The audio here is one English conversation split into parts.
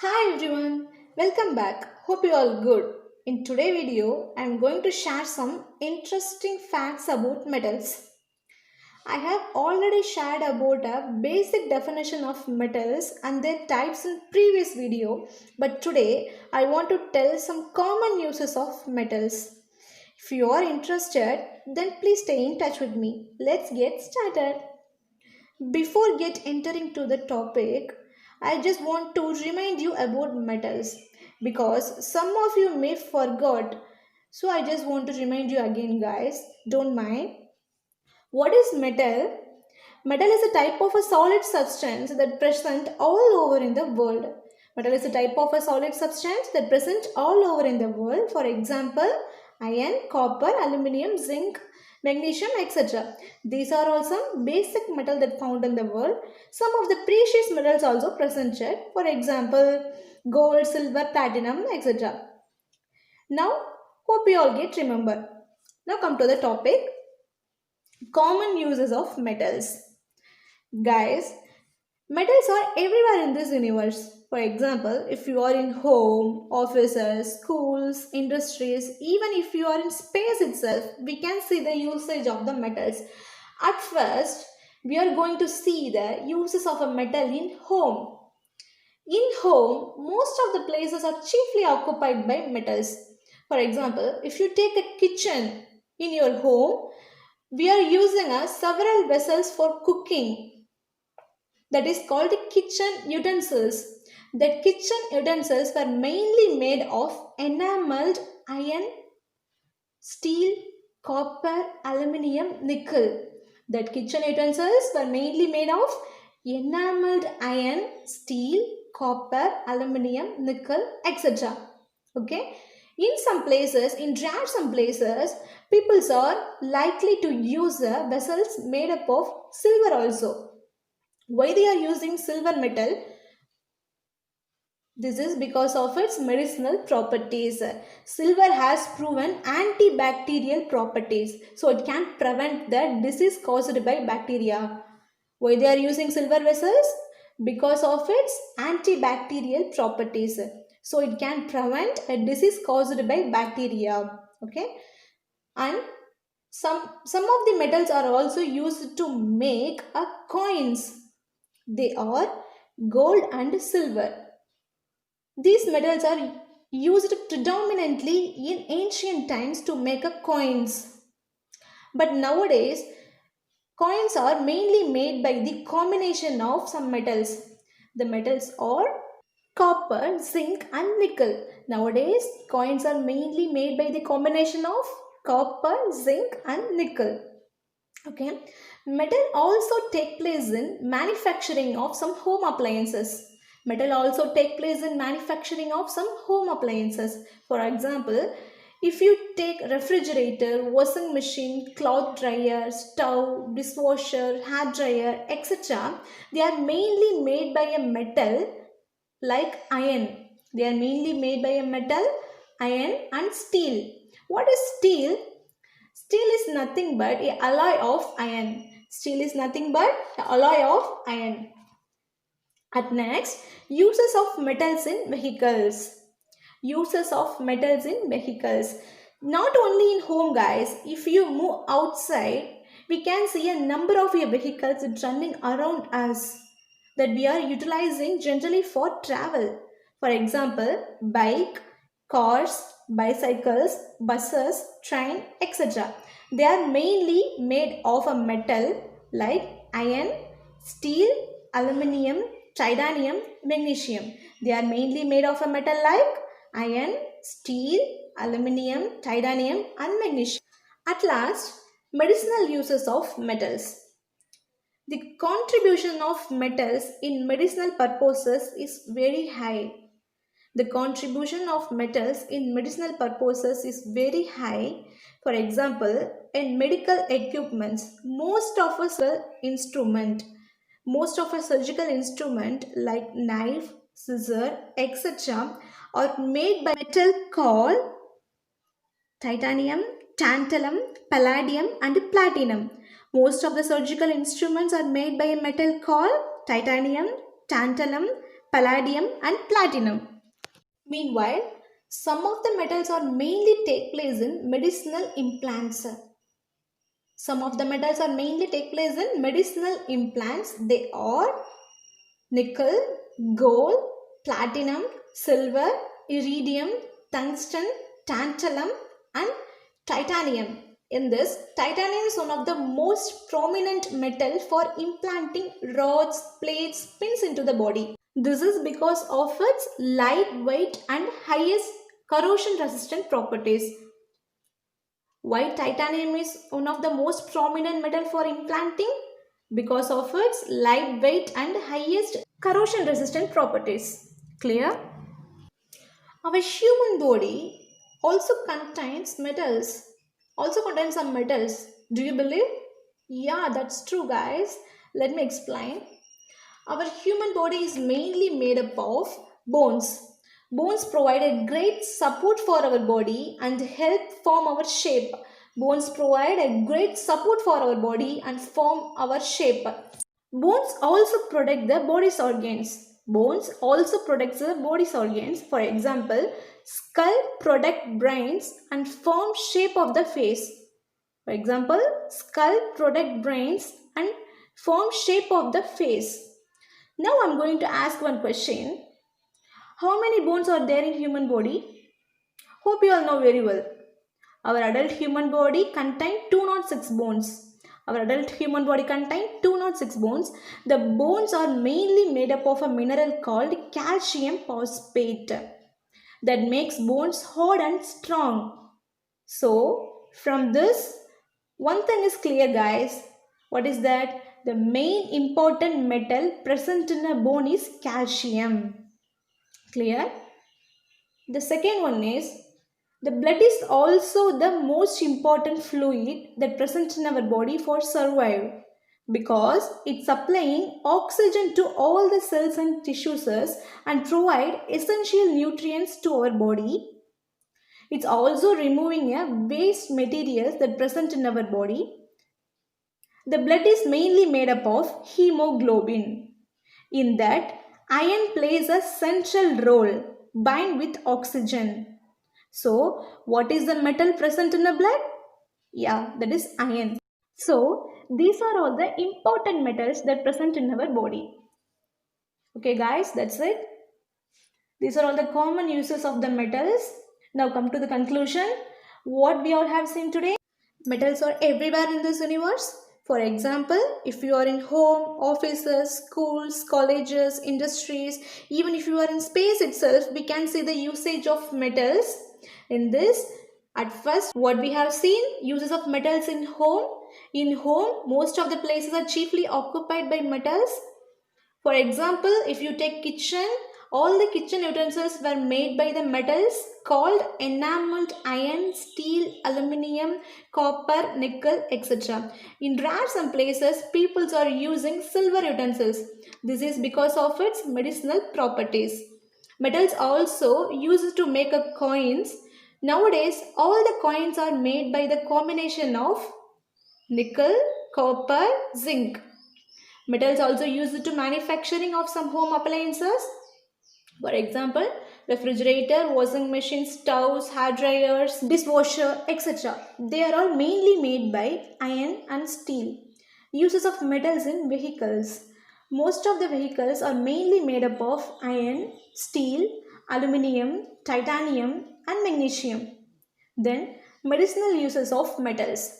Hi everyone, welcome back. Hope you all good. In today video, I am going to share some interesting facts about metals. I have already shared about a basic definition of metals and their types in previous video, but today I want to tell some common uses of metals. If you are interested, then please stay in touch with me. Let's get started. Before get entering to the topic, I just want to remind you about metals because some of you may forgot. So I just want to remind you again guys, don't mind. What is metal? Metal is a type of a solid substance that present all over in the world. Metal is a type of a solid substance that present all over in the world. For example, iron, copper, aluminium, zinc, magnesium, etc. These are all some basic metal that found in the world. Some of the precious metals also presented. For example, gold, silver, platinum, etc. Now, hope you all get remember. Now come to the topic, common uses of metals. Guys, metals are everywhere in this universe. For example, if you are in home, offices, schools, industries, even if you are in space itself, we can see the usage of the metals. At first, we are going to see the uses of a metal in home. In home, most of the places are chiefly occupied by metals. For example, if you take a kitchen in your home, we are using several vessels for cooking, that is called kitchen utensils. The kitchen utensils were mainly made of enameled iron, steel, copper, aluminium, nickel. That kitchen utensils were mainly made of enameled iron, steel, copper, aluminium, nickel, etc. Okay. In some places, in rare some places, peoples are likely to use vessels made up of silver also. Why they are using silver metal? This is because of its medicinal properties. Silver has proven antibacterial properties, so it can prevent the disease caused by bacteria. Why they are using silver vessels? Because of its antibacterial properties, so it can prevent a disease caused by bacteria. Okay, and some of the metals are also used to make a coins. They are gold and silver. These metals are used predominantly in ancient times to make a coins. But nowadays, coins are mainly made by the combination of some metals. The metals are copper, zinc, and nickel. Nowadays, coins are mainly made by the combination of copper, zinc, and nickel. Okay, metal also take place in manufacturing of some home appliances. Metal also take place in manufacturing of some home appliances. For example, if you take refrigerator, washing machine, cloth dryer, stove, dishwasher, hair dryer, etc., they are mainly made by a metal like iron. They are mainly made by a metal, iron, and steel. What is steel? Steel is nothing but a alloy of iron. Steel is nothing but a alloy of iron. At next, uses of metals in vehicles. Uses of metals in vehicles. Not only in home guys, if you move outside, we can see a number of your vehicles running around us that we are utilizing generally for travel. For example, bike, cars, bicycles, buses, train, etc. They are mainly made of a metal like iron, steel, aluminium, titanium, magnesium. They are mainly made of a metal like iron, steel, aluminium, titanium, and magnesium. At last, medicinal uses of metals. The contribution of metals in medicinal purposes is very high. The contribution of metals in medicinal purposes is very high. For example, in medical equipments, most of a surgical instrument like knife, scissor, etc. are made by metal called titanium, tantalum, palladium, and platinum. Most of the surgical instruments are made by a metal called titanium, tantalum, palladium, and platinum. Meanwhile, some of the metals are mainly take place in medicinal implants. Some of the metals are mainly take place in medicinal implants. They are nickel, gold, platinum, silver, iridium, tungsten, tantalum, and titanium. In this, titanium is one of the most prominent metal for implanting rods, plates, pins into the body. This is because of its lightweight and highest corrosion resistant properties. Why titanium is one of the most prominent metal for implanting? Because of its lightweight and highest corrosion resistant properties. Clear? Our human body also contains metals. Also contains some metals. Do you believe? Yeah, that's true, guys. Let me explain. Our human body is mainly made up of bones. Bones provide a great support for our body and help form our shape. Bones provide a great support for our body and form our shape. Bones also protect the body's organs. Bones also protect the body's organs. For example, skull protect brains and form shape of the face. For example, skull protect brains and form shape of the face. Now I'm going to ask one question. How many bones are there in human body? Hope you all know very well. Our adult human body contains 206 bones. Our adult human body contains 206 bones. The bones are mainly made up of a mineral called calcium phosphate that makes bones hard and strong. So, from this, one thing is clear, guys. What is that? The main important metal present in a bone is calcium. Clear? The second one is the blood is also the most important fluid that present in our body for survival because it's supplying oxygen to all the cells and tissues and provide essential nutrients to our body. It's also removing a waste materials that present in our body. The blood is mainly made up of hemoglobin. In that, iron plays a central role, bind with oxygen. So, what is the metal present in the blood? Yeah, that is iron. So, these are all the important metals that present in our body. Okay guys, that's it. These are all the common uses of the metals. Now come to the conclusion. What we all have seen today. Metals are everywhere in this universe. For example, if you are in home, offices, schools, colleges, industries, even if you are in space itself, we can see the usage of metals. In this, at first, what we have seen, uses of metals in home. In home, most of the places are chiefly occupied by metals. For example, if you take kitchen, all the kitchen utensils were made by the metals called enameled iron, steel, aluminium, copper, nickel, etc. In rare some places, people are using silver utensils. This is because of its medicinal properties. Metals also used to make up coins. Nowadays, all the coins are made by the combination of nickel, copper, zinc. Metals also used to manufacturing of some home appliances. For example, refrigerator, washing machine, stoves, hair dryers, dishwasher, etc. They are all mainly made by iron and steel. Uses of metals in vehicles. Most of the vehicles are mainly made up of iron, steel, aluminium, titanium, and magnesium. Then, medicinal uses of metals.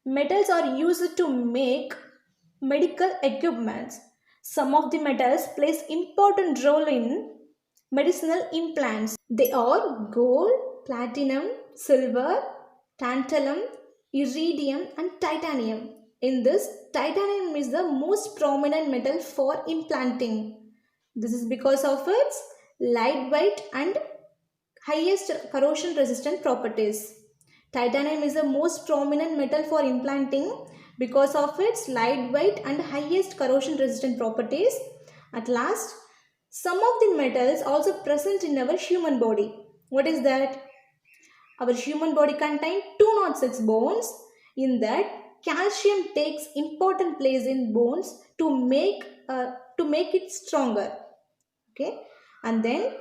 Metals are used to make medical equipments. Some of the metals plays important role in medicinal implants. They are gold, platinum, silver, tantalum, iridium and titanium. In this, titanium is the most prominent metal for implanting. This is because of its lightweight and highest corrosion resistant properties. Titanium is the most prominent metal for implanting because of its lightweight and highest corrosion resistant properties. At last, some of the metals also present in our human body. What is that? Our human body contains 206 bones. In that, calcium takes important place in bones to make it stronger. Okay, and then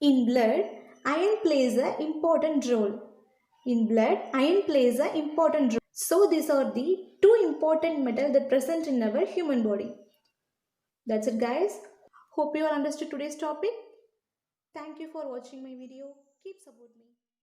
in blood, iron plays an important role. In blood, iron plays an important role. So these are the two important metals that present in our human body. That's it, guys. Hope you all understood today's topic. Thank you for watching my video. Keep supporting me.